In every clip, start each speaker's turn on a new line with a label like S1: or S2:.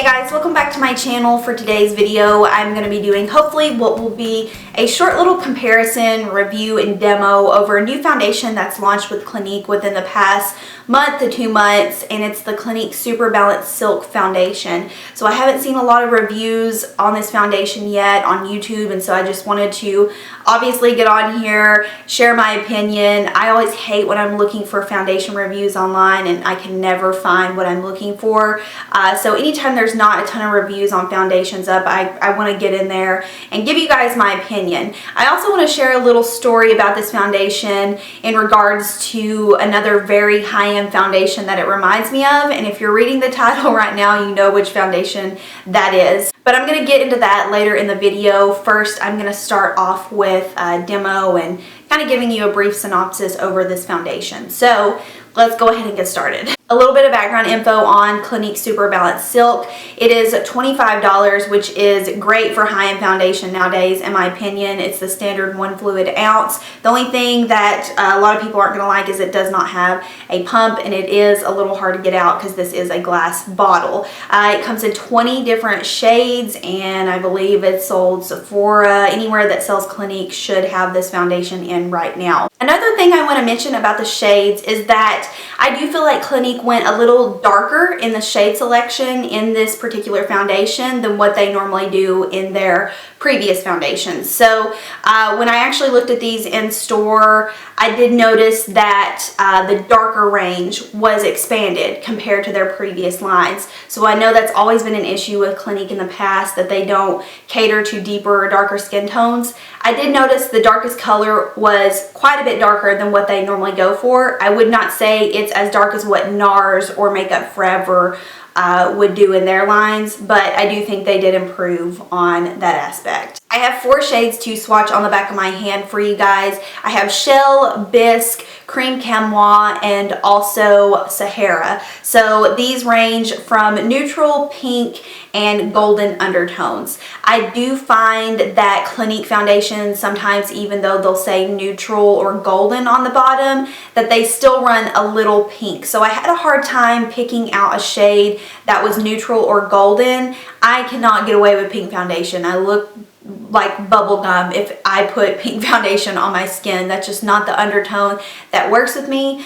S1: guys, welcome back to my channel. For today's video, I'm going to be doing hopefully what will be a short little comparison, review, and demo over a new foundation that's launched with Clinique within the past month to 2 months, and it's the Clinique Super Balanced Silk Foundation. So I haven't seen a lot of reviews on this foundation yet on YouTube, and so I just wanted to obviously get on here, share my opinion. I always hate when I'm looking for foundation reviews online and I can never find what I'm looking for. So anytime there's not a ton of reviews on foundations up, I want to get in there and give you guys my opinion. I also want to share a little story about this foundation in regards to another very high-end foundation that it reminds me of, and if you're reading the title right now, you know which foundation that is. But I'm going to get into that later in the video. First, I'm going to start off with a demo and kind of giving you a brief synopsis over this foundation. So let's go ahead and get started. A little bit of background info on Clinique Super Balanced Silk. It is $25, which is great for high-end foundation nowadays, in my opinion. It's the standard 1 fluid ounce. The only thing that a lot of people aren't going to like is it does not have a pump, and it is a little hard to get out because this is a glass bottle. It comes in 20 different shades, and I believe it's sold Sephora. Anywhere that sells Clinique should have this foundation in right now. Another thing I want to mention about the shades is that I do feel like Clinique went a little darker in the shade selection in this particular foundation than what they normally do in their previous foundations. So when I actually looked at these in store, I did notice that the darker range was expanded compared to their previous lines. So I know that's always been an issue with Clinique in the past, that they don't cater to deeper or darker skin tones. I did notice the darkest color was quite a bit darker than what they normally go for. I would not say it's as dark as what NARS or Makeup Forever would do in their lines, but I do think they did improve on that aspect. I have 4 shades to swatch on the back of my hand for you guys. I have Shell, Bisque, Cream Camois, and also Sahara. So these range from neutral, pink, and golden undertones. I do find that Clinique foundations sometimes, even though they'll say neutral or golden on the bottom, that they still run a little pink. So I had a hard time picking out a shade that was neutral or golden. I cannot get away with pink foundation. I look like bubble gum if I put pink foundation on my skin. That's just not the undertone that works with me.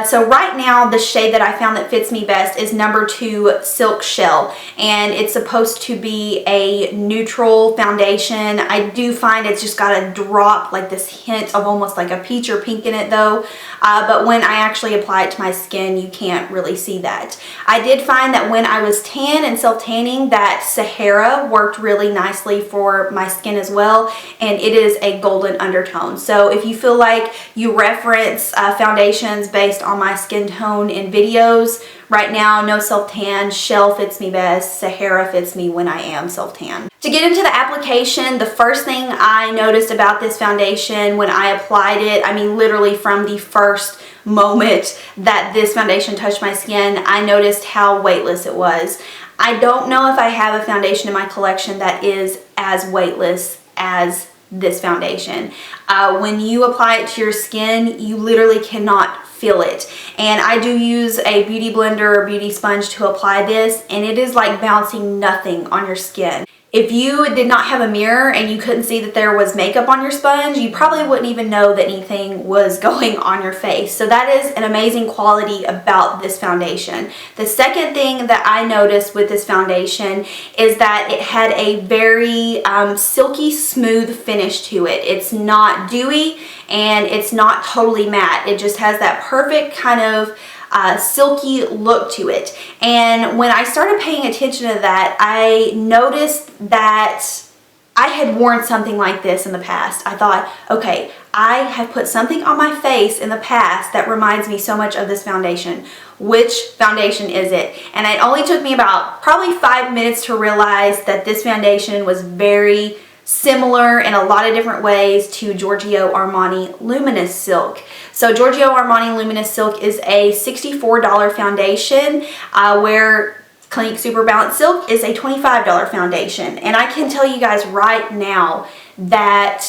S1: So right now, the shade that I found that fits me best is number 2 Silk Shell, and it's supposed to be a neutral foundation. I do find it's just got a drop, like this hint of almost like a peach or pink in it though, but when I actually apply it to my skin, you can't really see that. I did find that when I was tan and self-tanning, that Sahara worked really nicely for my skin as well, and it is a golden undertone. So if you feel like you reference foundations based on my skin tone in videos, right now, no self-tan, Shell fits me best, Sahara fits me when I am self-tan. To get into the application, the first thing I noticed about this foundation when I applied it, I mean literally from the first moment that this foundation touched my skin, I noticed how weightless it was. I don't know if I have a foundation in my collection that is as weightless as this foundation. When you apply it to your skin, you literally cannot feel it. And I do use a beauty blender or beauty sponge to apply this, and it is like bouncing nothing on your skin. If you did not have a mirror and you couldn't see that there was makeup on your sponge, you probably wouldn't even know that anything was going on your face. So that is an amazing quality about this foundation. The second thing that I noticed with this foundation is that it had a very silky smooth finish to it. It's not dewy and it's not totally matte. It just has that perfect kind of silky look to it. And when I started paying attention to that, I noticed that I had worn something like this in the past. I thought, okay, I have put something on my face in the past that reminds me so much of this foundation. Which foundation is it? And it only took me about probably 5 minutes to realize that this foundation was very similar in a lot of different ways to Giorgio Armani Luminous Silk. So Giorgio Armani Luminous Silk is a $64 foundation, where Clinique Super Balanced Silk is a $25 foundation. And I can tell you guys right now that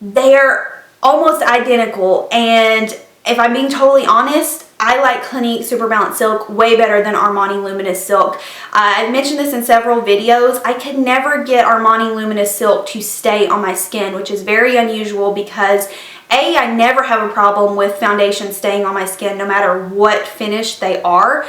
S1: they're almost identical, and if I'm being totally honest, I like Clinique Super Balanced Silk way better than Armani Luminous Silk. I've mentioned this in several videos. I could never get Armani Luminous Silk to stay on my skin, which is very unusual because A, I never have a problem with foundation staying on my skin no matter what finish they are.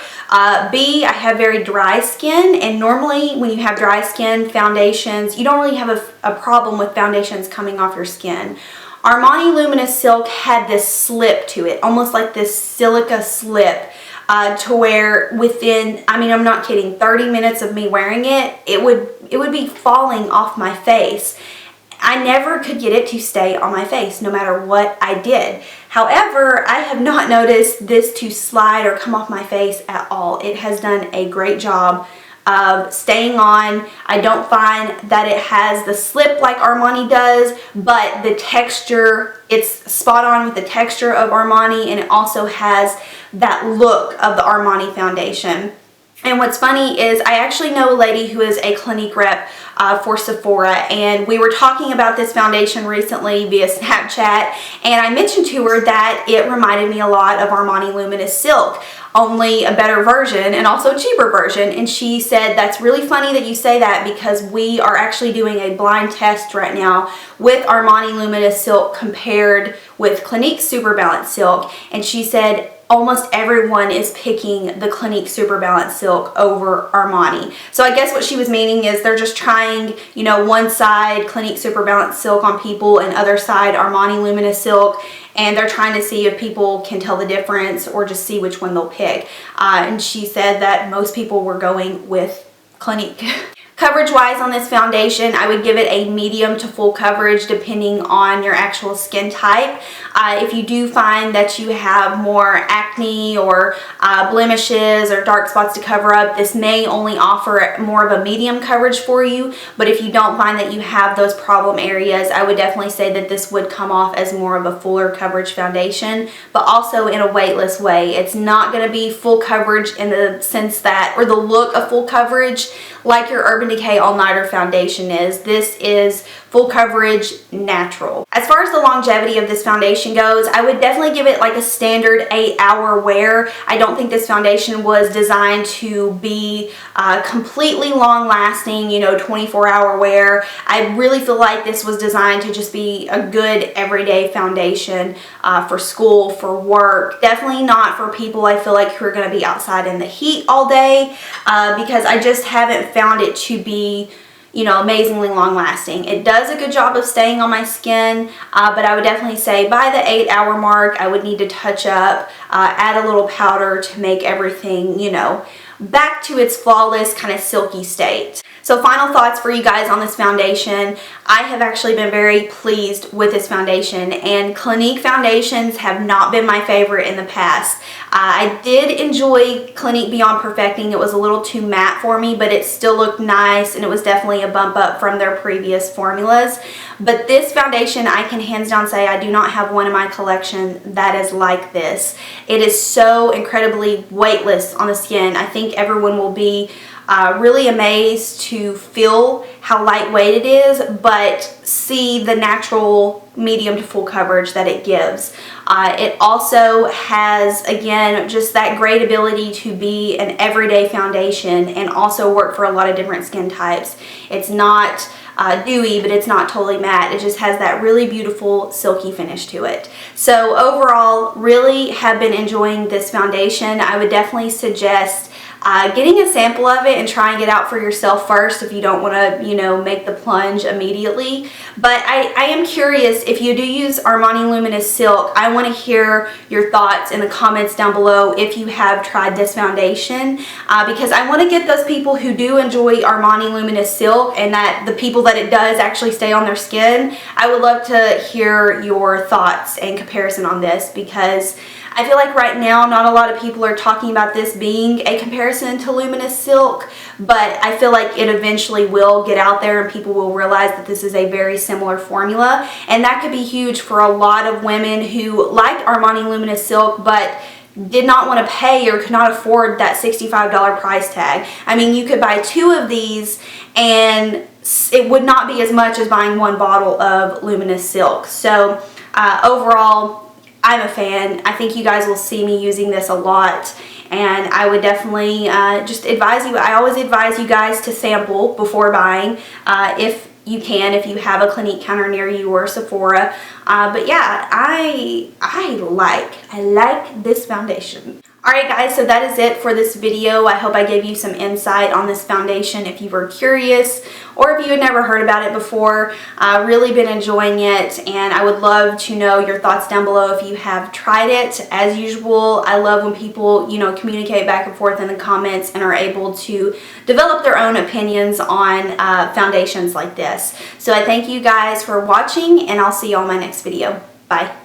S1: B, I have very dry skin, and normally when you have dry skin, foundations, you don't really have a problem with foundations coming off your skin. Armani Luminous Silk had this slip to it, almost like this silica slip, to where within, I mean, I'm not kidding, 30 minutes of me wearing it, it would be falling off my face. I never could get it to stay on my face no matter what I did. However, I have not noticed this to slide or come off my face at all. It has done a great job of staying on. I don't find that it has the slip like Armani does, but the texture, it's spot on with the texture of Armani, and it also has that look of the Armani foundation. And what's funny is I actually know a lady who is a Clinique rep for Sephora, and we were talking about this foundation recently via Snapchat, and I mentioned to her that it reminded me a lot of Armani Luminous Silk, only a better version and also a cheaper version. And she said, that's really funny that you say that because we are actually doing a blind test right now with Armani Luminous Silk compared with Clinique Super Balanced Silk. And she said, almost everyone is picking the Clinique Super Balanced Silk over Armani. So I guess what she was meaning is they're just trying, you know, one side Clinique Super Balanced Silk on people and other side Armani Luminous Silk, and they're trying to see if people can tell the difference or just see which one they'll pick. And she said that most people were going with Clinique. Coverage wise on this foundation, I would give it a medium to full coverage depending on your actual skin type. If you do find that you have more acne or blemishes or dark spots to cover up, this may only offer more of a medium coverage for you. But if you don't find that you have those problem areas, I would definitely say that this would come off as more of a fuller coverage foundation, but also in a weightless way. It's not going to be full coverage in the sense that, or the look of full coverage like your Urban Decay All Nighter foundation is. This is full coverage natural. As far as the longevity of this foundation goes, I would definitely give it like a standard 8-hour wear. I don't think this foundation was designed to be completely long lasting, you know, 24-hour wear. I really feel like this was designed to just be a good everyday foundation for school, for work. Definitely not for people I feel like who are going to be outside in the heat all day, because I just haven't found it to be, you know, amazingly long lasting. It does a good job of staying on my skin, but I would definitely say by the 8-hour mark, I would need to touch up, add a little powder to make everything, you know, back to its flawless kind of silky state. So final thoughts for you guys on this foundation. I have actually been very pleased with this foundation, and Clinique foundations have not been my favorite in the past. I did enjoy Clinique Beyond Perfecting. It was a little too matte for me, but it still looked nice, and it was definitely a bump up from their previous formulas. But this foundation, I can hands down say I do not have one in my collection that is like this. It is so incredibly weightless on the skin. I think everyone will be really amazed to feel how lightweight it is, but see the natural medium to full coverage that it gives. It also has, again, just that great ability to be an everyday foundation and also work for a lot of different skin types. It's not dewy, but it's not totally matte. It just has that really beautiful silky finish to it. So overall, really have been enjoying this foundation. I would definitely suggest getting a sample of it and trying it out for yourself first if you don't want to, you know, make the plunge immediately. But I am curious, if you do use Armani Luminous Silk, I want to hear your thoughts in the comments down below if you have tried this foundation, because I want to get those people who do enjoy Armani Luminous Silk and that the people that it does actually stay on their skin. I would love to hear your thoughts and comparison on this, because I feel like right now not a lot of people are talking about this being a comparison to Luminous Silk, but I feel like it eventually will get out there and people will realize that this is a very similar formula, and that could be huge for a lot of women who liked Armani Luminous Silk but did not want to pay or could not afford that $65 price tag. I mean, you could buy 2 of these and it would not be as much as buying 1 bottle of Luminous Silk. So overall, I'm a fan. I think you guys will see me using this a lot, and I would definitely just advise you. I always advise you guys to sample before buying if you can, if you have a Clinique counter near you or Sephora. But yeah, I like this foundation. Alright guys, so that is it for this video. I hope I gave you some insight on this foundation if you were curious or if you had never heard about it before. Really been enjoying it, and I would love to know your thoughts down below if you have tried it. As usual, I love when people, you know, communicate back and forth in the comments and are able to develop their own opinions on foundations like this. So I thank you guys for watching, and I'll see you on my next video. Bye.